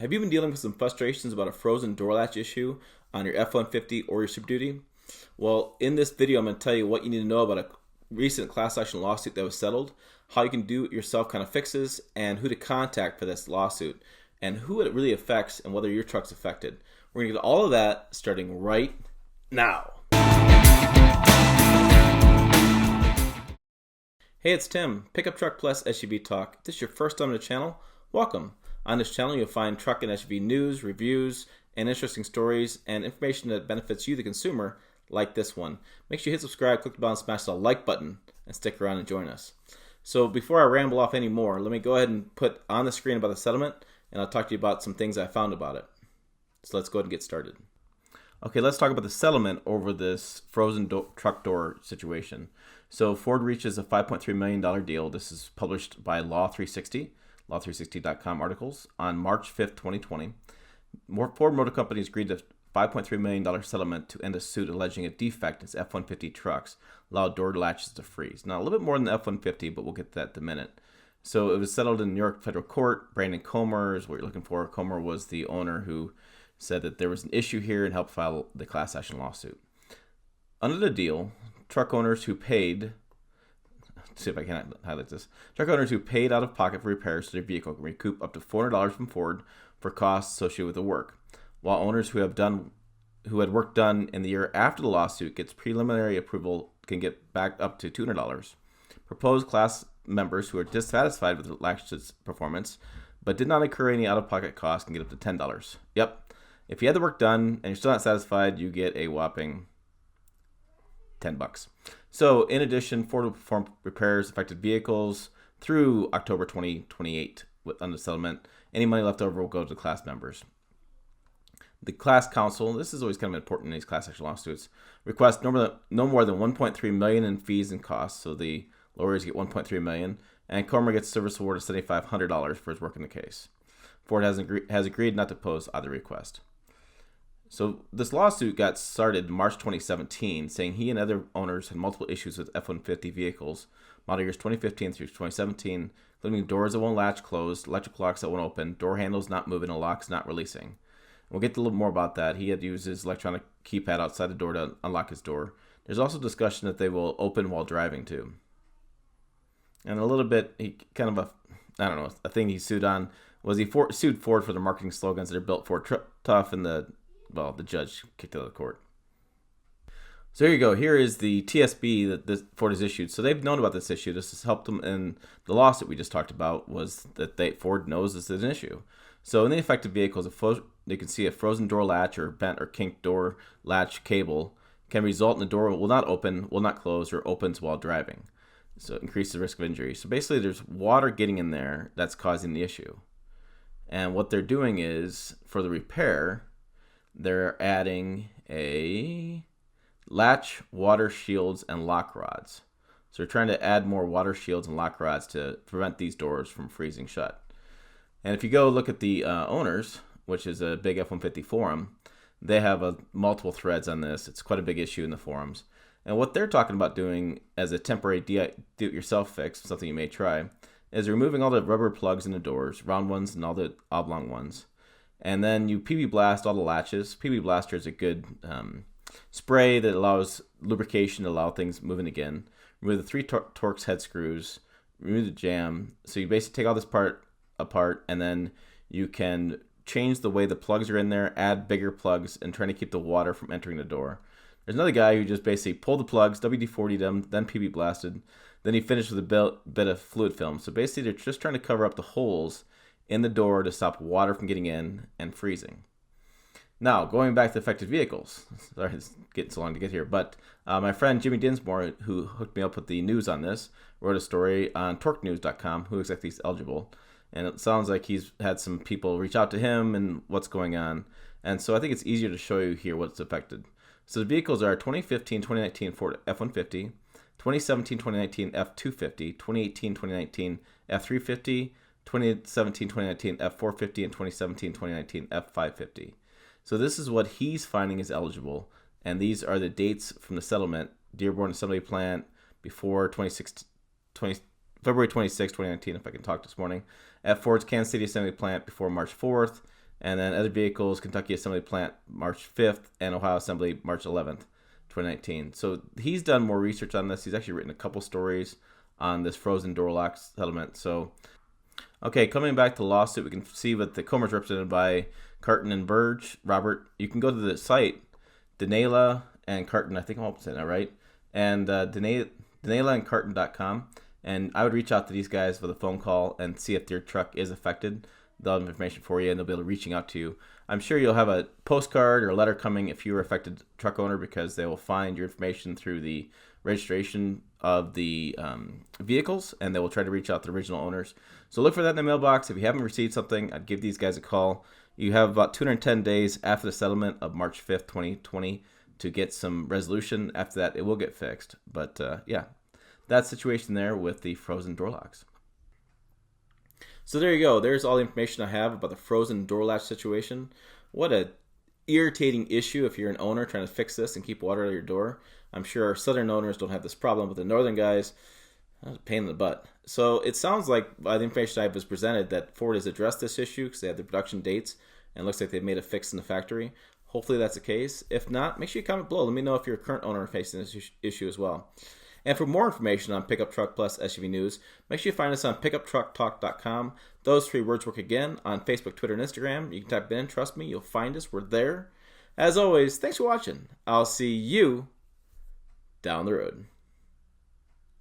Have you been dealing with some frustrations about a frozen door latch issue on your F-150 or your Super Duty? Well, in this video, I'm going to tell you what you need to know about a recent class action lawsuit that was settled, how you can do it yourself kind of fixes, and who to contact for this lawsuit, and who it really affects and whether your truck's affected. We're going to get all of that starting right now. Hey, it's Tim, Pickup Truck Plus SUV Talk. If this is your first time on the channel, welcome. On this channel, you'll find truck and SUV news, reviews, and interesting stories, and information that benefits you, the consumer, like this one. Make sure you hit subscribe, click the bell, and smash the like button, and stick around and join us. So before I ramble off any more, let me go ahead and put on the screen about the settlement, and I'll talk to you about some things I found about it. So let's go ahead and get started. Okay, let's talk about the settlement over this frozen truck door situation. So Ford reaches a $5.3 million deal. This is published by Law360, law360.com articles, on March 5th, 2020. Ford Motor Company agreed to a $5.3 million settlement to end a suit alleging a defect in its F-150 trucks allowed door latches to freeze. Now, a little bit more than the F-150, but we'll get to that in a minute. So it was settled in New York federal court. Brandon Comer is what you're looking for. Comer was the owner who said that there was an issue here and helped file the class action lawsuit. Under the deal, truck owners who paid, see if I can highlight this, truck owners who paid out of pocket for repairs to their vehicle can recoup up to $400 from Ford for costs associated with the work, while owners who had work done in the year after the lawsuit gets preliminary approval can get back up to $200. Proposed class members who are dissatisfied with the Latch's performance but did not incur any out-of-pocket costs can get up to $10. Yep. If you had the work done and you're still not satisfied, you get a whopping $10. So, in addition, Ford will perform repairs affected vehicles through October 2028 on the settlement. Any money left over will go to the class members. The class counsel, this is always kind of important in these class action lawsuits, requests no more than $1.3 million in fees and costs. So the lawyers get $1.3 million, and Comer gets a service award of $7,500 for his work in the case. Ford has agreed not to oppose either request. So this lawsuit got started in March 2017, saying he and other owners had multiple issues with F-150 vehicles, model years 2015 through 2017, including doors that won't latch closed, electric locks that won't open, door handles not moving, and locks not releasing. We'll get to a little more about that. He had used his electronic keypad outside the door to unlock his door. There's also discussion that they will open while driving too. And a little bit, he kind of a thing he sued on was he sued Ford for their marketing slogans that are built Ford tough, and the judge kicked it out of court. So here you go. Here is the TSB that Ford has issued. So they've known about this issue. This has helped them in the lawsuit we just talked about, was that Ford knows this is an issue. So in the affected vehicles, you can see a frozen door latch or bent or kinked door latch cable can result in the door will not open, will not close, or opens while driving. So it increases the risk of injury. So basically there's water getting in there that's causing the issue. And what they're doing is, for the repair, they're adding a latch, water shields, and lock rods. So they're trying to add more water shields and lock rods to prevent these doors from freezing shut. And if you go look at the owners, which is a big F-150 forum, they have multiple threads on this. It's quite a big issue in the forums. And what they're talking about doing as a temporary do-it-yourself fix, something you may try, is removing all the rubber plugs in the doors, round ones and all the oblong ones. And then you PB blast all the latches. PB Blaster is a good spray that allows lubrication to allow things moving again. Remove the 3 Torx head screws. Remove the jam. So you basically take all this part apart, and then you can change the way the plugs are in there, add bigger plugs, and trying to keep the water from entering the door. There's another guy who just basically pulled the plugs, WD-40'd them, then PB blasted. Then he finished with a bit of fluid film. So basically they're just trying to cover up the holes in the door to stop water from getting in and freezing. Now, going back to affected vehicles. Sorry, it's getting so long to get here. But my friend Jimmy Dinsmore, who hooked me up with the news on this, wrote a story on torquenews.com, who exactly is eligible. And it sounds like he's had some people reach out to him and what's going on. And so I think it's easier to show you here what's affected. So the vehicles are 2015-2019 Ford F-150, 2017-2019 F-250, 2018-2019 F-350, 2017-2019 F-450, and 2017-2019 F-550. So this is what he's finding is eligible, and these are the dates from the settlement. Dearborn Assembly Plant before February 26, 2019, if I can talk this morning. At Ford's Kansas City Assembly Plant before March 4th. And then other vehicles, Kentucky Assembly Plant March 5th and Ohio Assembly March 11th, 2019. So he's done more research on this. He's actually written a couple stories on this frozen door lock settlement. So, okay, coming back to the lawsuit, we can see that the Comer's represented by Carton and Burge. Robert, you can go to the site, Denela and Carton, I think I'm saying that right, and DeNelaandCarton.com. And I would reach out to these guys with a phone call and see if their truck is affected. They'll have information for you, and they'll be able to reaching out to you. I'm sure you'll have a postcard or a letter coming if you're an affected truck owner, because they will find your information through the registration of the vehicles, and they will try to reach out to the original owners. So look for that in the mailbox. If you haven't received something, I'd give these guys a call. You have about 210 days after the settlement of March 5th, 2020 to get some resolution. After that, it will get fixed. But yeah, that situation there with the frozen door locks. So there you go. There's all the information I have about the frozen door latch situation. What a irritating issue if you're an owner trying to fix this and keep water out of your door. I'm sure our southern owners don't have this problem, but the northern guys, that's a pain in the butt. So it sounds like by the information I was presented that Ford has addressed this issue because they have the production dates and it looks like they've made a fix in the factory. Hopefully that's the case. If not, make sure you comment below. Let me know if you're a current owner facing this issue as well. And for more information on Pickup Truck Plus SUV News, make sure you find us on pickuptrucktalk.com. Those 3 words work again on Facebook, Twitter, and Instagram. You can type it in. Trust me, you'll find us. We're there. As always, thanks for watching. I'll see you down the road.